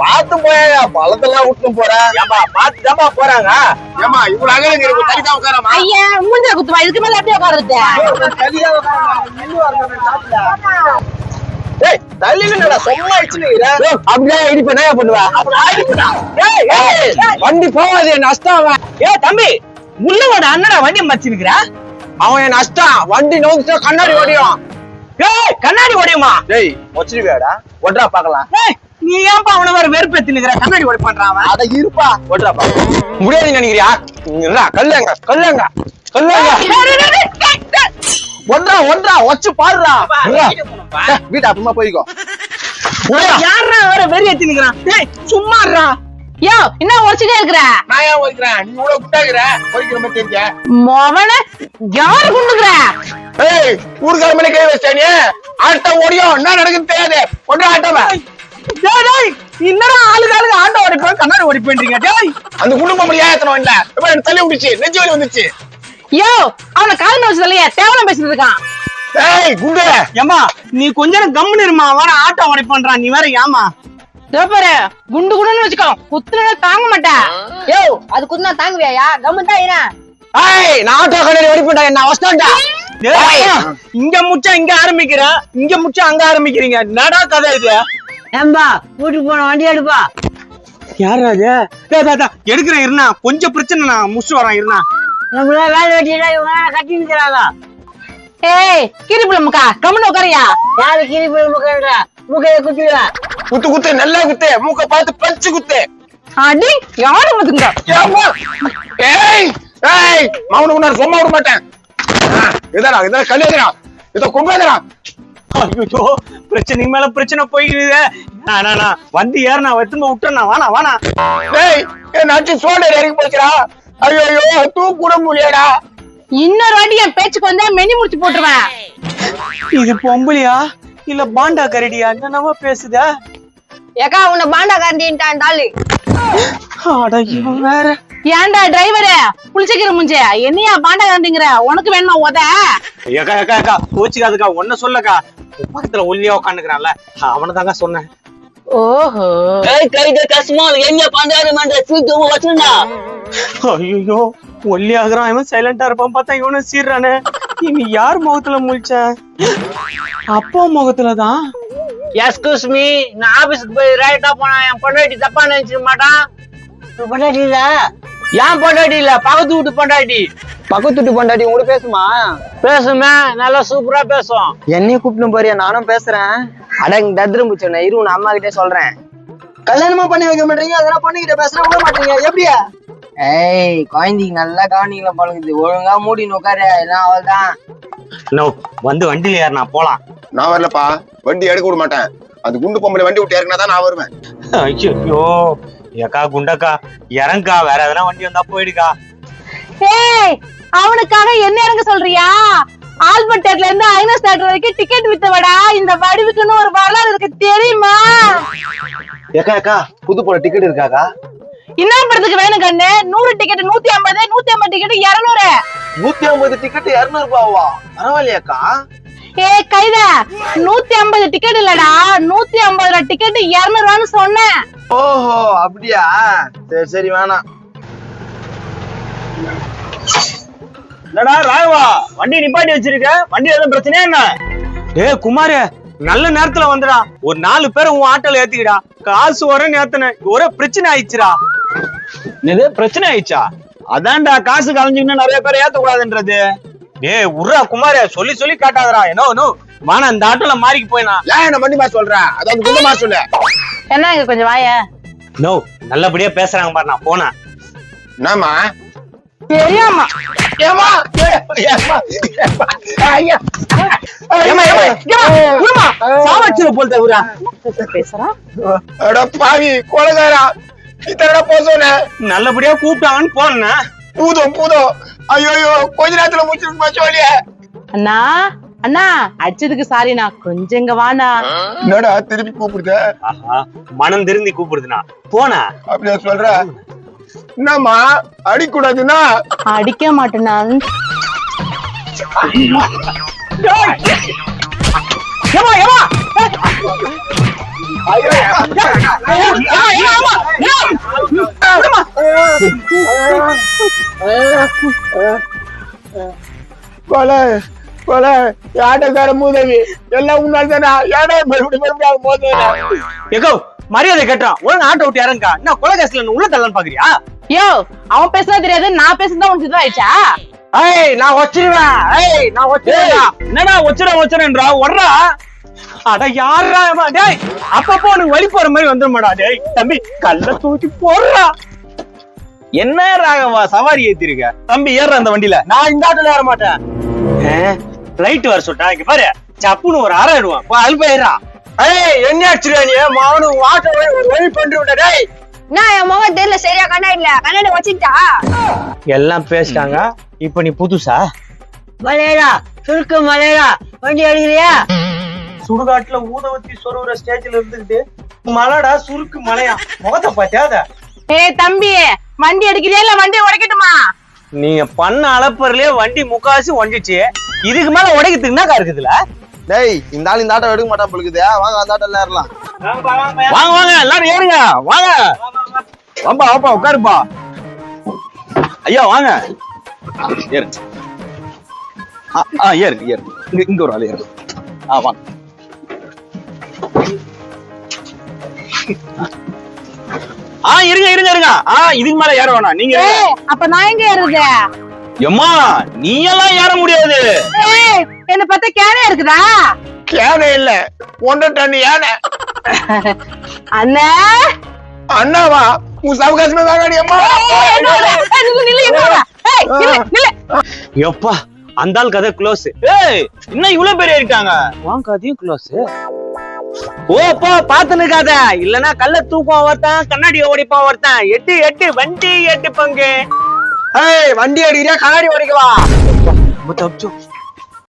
பாத்து போயா பழத்தெல்லாம் விட்டு போறேன் ஏமா பாத்துதாமா போறாங்க ஏமா இவ்வளவு அகலம் இருக்கு தனிதான் உட்காரமா ஐயா மூஞ்ச குத்துவா இதுக்கு மேல அப்படியே உட்காருது தனியா ஏய் தள்ளினடா சும்மா இச்சுனீங்க அப்படியே இடிப்ப என்ன பண்ணுவா ஏய் வண்டி போவாதே நஷ்டம் ஏய் தம்பி முள்ளவோட அண்ணனா வண்டி மச்சிருக்கிறா அவன் நஷ்டம் வண்டி நோக்கிட்டா கண்ணாடி ஓடியும் ஏய் கண்ணாடி ஓடியுமா டேய் மொச்சிருவியாடா ஒட்றா பார்க்கலாம் ஏய் நீ ஏன்பா அவன வேற வெறுப்பேத்தி நிக்கிற கண்ணாடி ஓடி பண்றான் அவன் அட இருப்பா ஒட்றா பார்க்கலாம் முடியாது நினைக்கிறியா இல்ல கல்லுங்க ஒன்றா வச்சு பாருடா வீட்டு அப்புறமா போய்க்கோ யாரா வேற வெறி ஏத்தி நிக்கிறான் டேய் சும்மா இருடா யோ என்ன உடைச்சிட்டே இருக்கிற நான் ஏன் ஒய்க்கிறேன் நீ இவ்வளவு குட்டாகிற ஒய்க்கிற மாதிரி தெரிஞ்ச மொவன யாரு குண்டுக்குற ஏய் ஊர்கார மணி கை வச்சானே ஆட்ட ஓடியும் என்ன நடக்குது தெரியாது ஒன்றா ஆட்டவ டேய் டேய் என்னடா ஆளுகாளுக்கு ஆண்ட ஓடிப்போம் கண்ணாடி ஓடிப்பேன்றீங்க டேய் அந்த குடும்பம் முடியா ஏத்தணும் இல்ல இப்ப எனக்கு தள்ளி விடுச்சு நெஞ்சு வலி வந்துச்சு யோ அவன கால் வச்சதுலயே தேவலம் பேசிட்டு இருக்கான் ஏய் குண்டு ஏமா நீ கொஞ்ச நேரம் கம்முன்னு இருமா வர ஆட்டோ ஓடிப்பேன்றான் நீ வேற ஏமா பாரு குண்டு குண்டுன்னு வச்சுக்கோ குத்துனா தாங்க மாட்டேன் யோ அது குத்துனா தாங்குவியா கம்மு தான் இரு ஏய் நான் ஆட்டோ கடையில ஓடிப்பேன்டா என்ன அவஸ்தான்டா இங்க முச்சா இங்க ஆரம்பிக்கிற இங்க முச்சா அங்க ஆரம்பிக்கிறீங்க என்னடா கதை இது ஏம்பா கூட்டி போன வண்டி எடுப்பா யாரா அது எடுக்கிறேன் இருந்தா கொஞ்சம் பிரச்சனை நான் முடிச்சு வரேன் இருந்தா நம்மள வேலை வெட்டிடா இவங்க கட்டி நிக்கிறாங்க ஏய் கிரிப்புல முக்கா கம்முன்னு உட்காரியா யாரு கிரிப்புல முக்கா முக்கைய குத்திடுவா குத்து நல்லா குத்து மூக்க பார்த்து பஞ்சு குத்து அடி யாரு பாத்துங்க ஏய் ஏய் மௌன உன்ன சும்மா விட மாட்டேன் இதா கல்யாணா இத கும்பேதா ஐயோ பிரச்சனைக்கு மேல பிரச்சனை போயிடுது வந்து ஏறனா வெத்தும்ப விட்டுறா வானா ஏய் என் நாட்டு சோழர் இறங்கி போச்சுடா ஐயோ தூக்கூட முடியாடா இன்னொரு வாட்டி என் பேச்சுக்கு வந்தா மெனி முடிச்சு போட்டுருவேன் இது பொம்பளையா இல்ல பாண்டா கரடியா என்னவா பேசுதா ஏக்கா உன்னை பாண்டா காண்டின்ட்டான் டாலி வேற ஏன்டா டிரைவரு புளிச்சக்கிற முஞ்சே என்னையா பாண்டா காண்டிங்கிற உனக்கு வேணுமா உத ஏக்கா கோச்சுக்காதுக்கா ஒன்ன சொல்லக்கா பக்கத்துல ஒல்லியா உட்காந்துக்கிறான்ல அவனை தாங்க சொன்னேன் ஓஹோ கைத கஷ்டமா எங்க பண்றாரு மன்ற தூக்கி வச்சுனா ஐயோ ஒல்லி ஆகுறான் இவன் சைலண்டா இருப்பான் பார்த்தா இவனும் சீர்றானே இனி யார் முகத்துல முழிச்ச அப்பா முகத்துலதான் எஸ்கூஸ் மீ நான் ஆபீஸ்க்கு போய் ரைட்டா போனா என் பொண்டாட்டி தப்பா நினைச்சுக்க மாட்டான் பொண்டாட்டி இல்ல ஏன் பொண்டாட்டி இல்ல பக்கத்து வீட்டு பொண்டாட்டி பக்கத்து வீட்டு பொண்டாட்டி கூட பேசுமா பேசுமே நல்லா சூப்பரா பேசும் என்னையும் கூப்பிட்டு போறியா நானும் பேசுறேன் அடங்க தத்ரம் பூச்சோண்ணே இரு உன் அம்மா கிட்டே சொல்றேன் கல்யாணமா பண்ணி வைக்க மாட்டீங்க அதெல்லாம் பொண்ணுகிட்ட பேசுற விட மாட்டீங்க எப்படியா ஏய் குழந்தைக்கு நல்லா கவனிக்கல பழகுது ஒழுங்கா மூடி உட்காரு எல்லாம் அவள்தான் வந்து வண்டியில ஏறினா போலாம் நான் வரலப்பா வண்டி எடுக்க விட மாட்டேன் அந்த குண்டு பொம்பளை வண்டி விட்டு இறங்கினா தான் நான் வருவேன் ஐயோ ஏக்கா குண்டக்கா இறங்கா வேற எதனா வண்டி வந்தா போயிடுக்கா ஏய் அவனுக்காக என்ன இறங்க சொல்றியா ஆல்பர்ட் தேட்டர்ல இருந்து ஐநாக்ஸ் தேட்டர் வரைக்கும் டிக்கெட் வித்தவடா இந்த வடிவுக்குன்னு ஒரு வரலாறு இருக்கு தெரியுமா ஏக்கா புது போல டிக்கெட் இருக்காக்கா என்ன படத்துக்கு வேணும் கண்ணு 100 டிக்கெட் 150 150 டிக்கெட் 200 150 டிக்கெட் 200 ரூபாவா பரவாயில்லையாக்கா ஏய் கைத 150 டிக்கெட் இல்லடா 150 டிக்கெட் 200 ரூபான்னு சொன்னேன் ஓஹோ அப்படியா சரி வேணாம் என்னடா ராகவா வண்டி நிப்பாட்டி வச்சிருக்க வண்டி எதுவும் பிரச்சனையா என்ன குமாரு நல்ல நேரத்துல வந்துடா ஒரு 4 பேரை உன் ஆட்டோல ஏத்திக்கிடா காசு வரேன்னு ஏத்தன ஒரே பிரச்சனை ஆயிடுச்சுடா இது பிரச்சனை ஆயிடுச்சா அதான்டா காசு கலைஞ்சுக்கிட்டு நிறைய பேரை ஏத்த கூடாதுன்றது உர்ரா குமார சொல்லி சொல்லி காட்டாதடா என்ன வானா இந்த ஆட்டோல மாறிக்கு போயினா ஏன் என்ன மண்டி மாதிரி சொல்றேன் அதாவது குண்டு மாதிரி சொல்லு என்ன இங்க கொஞ்சம் வாய நல்லபடியா பேசுறாங்க பாரு நான் போனேன் என்னம்மா தெரியாமா ஏமா சாவச்சிரு போல் தவிரா பேசுறான் அட பாவி கொலைகாரா இத்தனை போ சொன்ன நல்லபடியா கூப்பிட்டாங்கன்னு போனேன் பூதம் ஐயோ கொஞ்ச நேரத்துல முடிச்சிருக்கு மச்சோலியே அண்ணா அண்ணா அடிச்சதுக்கு சாரிண்ணா கொஞ்சம் இங்க வாண்ணா என்னடா திருப்பி கூப்பிடுத மனம் திருந்தி கூப்பிடுதுண்ணா போன அப்படியா சொல்ற என்னம்மா அடிக்கூடாதுன்னா அடிக்க மாட்டேன்னா ஏமா ஐயோ கொலை கொலை ஆட்டக்கார மூதவி எல்லாம் உன்னால தானே ஏடா மறுபடியும் மோதல எகோ மரியாதை கேட்டான் ஒழுங்கு ஆட்டோ விட்டு இறங்கா என்ன கொலை கேஸ்ல உள்ள தள்ளன்னு பாக்குறியா? யோ அவன் பேசுனா தெரியாது, நான் பேசுனதான் உனக்கு இதுதான் ஆயிடுச்சா? நான் வச்சிருவேன் என்னடா வச்சுறேன்றா ஒர்றா. அட யாரா டேய், அப்பப்போ உனக்கு வழி போற மாதிரி வந்துருமாடா. டேய் தம்பி கல்ல தூக்கி போடுறா. என்ன ராகவா சவாரி ஏத்திருக்க? தம்பி ஏற அந்த வண்டியில. நான் இந்த ஆட்டோல ஏற மாட்டேன். ரைட் வர சொல்லிட்டா இங்க பாரு, சப்புன்னு ஒரு அரை இடுவான் அல்பேரா. என்ன ஆச்சுடா நீ மாவனு ஆட்டோ ஒரு வழி பண்ணிட்டு விட்ட. டேய் நான் என் முகம் தெரியல, சரியா கண்ணா இல்ல கண்ணாடி வச்சுட்டா. எல்லாம் பேசிட்டாங்க, இப்ப நீ புதுசா மலையடா சுருக்கு மலையடா வண்டி அடிக்கிறியா? சுடுகாட்டுல ஊதவத்தி சொருகிற ஸ்டேஜ்ல இருந்துகிட்டு மலைடா சுருக்கு மலையா முகத்தை பார்த்தியாத? ஏய் தம்பி, வண்டி அடிக்கிறியா இல்ல வண்டி உடைக்கட்டுமா? நீங்க பண்ண அளப்பறலயே வண்டி முக்காசி ஒண்டிச்சு, இதுக்கு மேல உடைக்கிறதுக்கு என்ன இருக்குதுல? டேய் இந்த ஆள் இந்த ஆட்டோ எடுக்க மாட்டான் பொழுது, வாங்க அந்த ஆட்டோல ஏறலாம். வாங்க வாங்க எல்லாரும் ஏறுங்க வாங்க. வாப்பா வாப்பா உட்காருப்பா. ஐயா வாங்க ஏறு. ஏறு ஏறு. இங்க ஒரு ஆள் ஏறு. வாங்க. இருங்க இருங்க இருங்க. இதுக்கு மேல ஏற வேணாம் நீங்க. அப்ப நான் எங்க ஏறுறது? எம்மா நீ எல்லாம் ஏற முடியாது. என்ன பார்த்தா கேனே இருக்குதா? கேன இல்ல 1 டன் யானை. அண்ணா அண்ணாவா உன் சவகாசமே வாங்கடி அம்மா. எப்பா அந்த ஆள் கதை க்ளோஸ். இன்னும் இவ்வளவு பேர் ஏறிட்டாங்க, வாங்க கதையும் க்ளோஸ். ஓப்பா பாத்துன்னு இருக்காத, இல்லன்னா கல்ல தூக்கம் ஒருத்தன் கண்ணாடி ஓடிப்பான் ஒருத்தன். எட்டு எட்டு வண்டி எட்டு பங்கு. வண்டி அடிக்கிறியா கண்ணாடி உடைக்கவா? தப்பிச்சோம்.